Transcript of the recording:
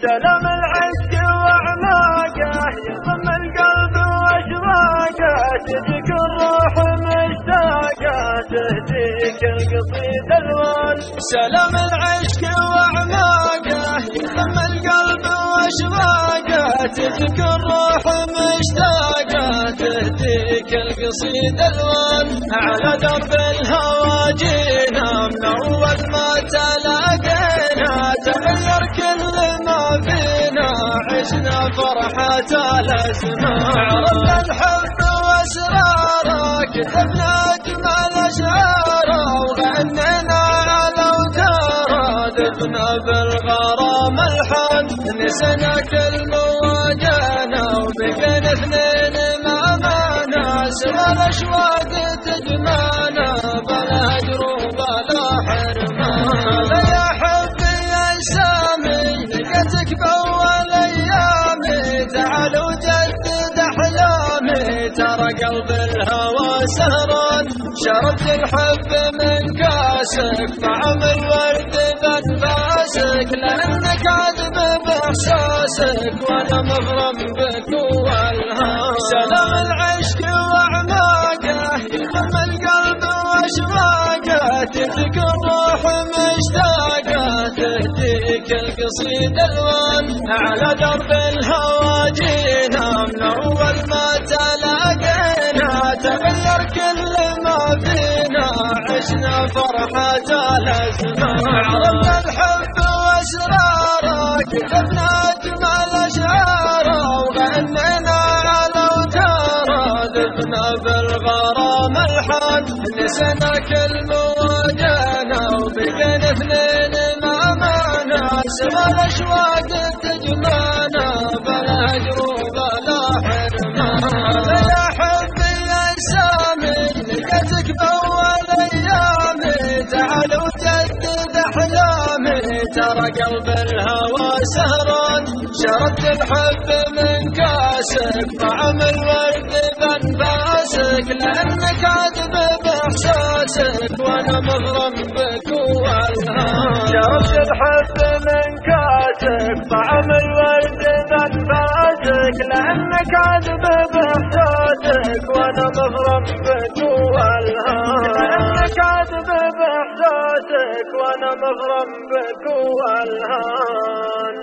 سلام العشق وأعماقه يضم القلب وأشواقه، تجيك الروح مشتاقة تهديك القصيد الوان. سلام العشق وأعماقه يضم القلب وأشواقه، تجيك الروح مشتاقة تهديك القصيد الوان. على درب الهوى جينا من أول ما تلاقينا، تغير كل ما فينا عشنا فرحة الأزمان. عرفنا الحب وأسراره كتبنا أجمل أشعاره، وغنينا على أوتاره دفنا بالغرام الحان. نسينا كل مواجهنا وبقينا اثنين ما معنا، سوى الأشواق تجمعنا بلا هجر وبلا حرمان. يا حبي يا سامي لقيتك بأول أيامي، تعال وجدد أحلامي ترى قلب الهوى سهران. شربت الحب من كاسك طعم الورد بأنفاسك، لأنك عذب بإحساسك وأنا مغرم بك والهام. سلام العشق وأعماقه يضم القلب وأشواقه، تهديك الروح مشتاقة تهديك القصيد الوان. على درب الهوى جينا من أول ما تلاقينا، تغير كل ما فينا عشنا فرحة الأزمان. عرفنا الحب وأسراره كتبنا أجمل أشعاره، وغنينا على أوتاره دفنا بالغرام الحان. نسينا كل مواجهنا وبقينا اثنين ما معنا، سوى الأشواق تجمعنا بلا هجر وبلا حرمان. يا حبي يا سامي لقيتك بأول أيامي، تعال وجدد أحلامي ترى قلب الهوى سهران. شربت الحب من كاسك طعم الورد بأنفاسك، لأنك عذب بإحساسك وأنا مغرم بك والهام. شربت الحب من كاسك طعم الورد بأنفاسك، لأنك عذب بإحساسك وأنا مغرم بك والهام. لأنك عذب بإحساسك وأنا مغرم بك والهام.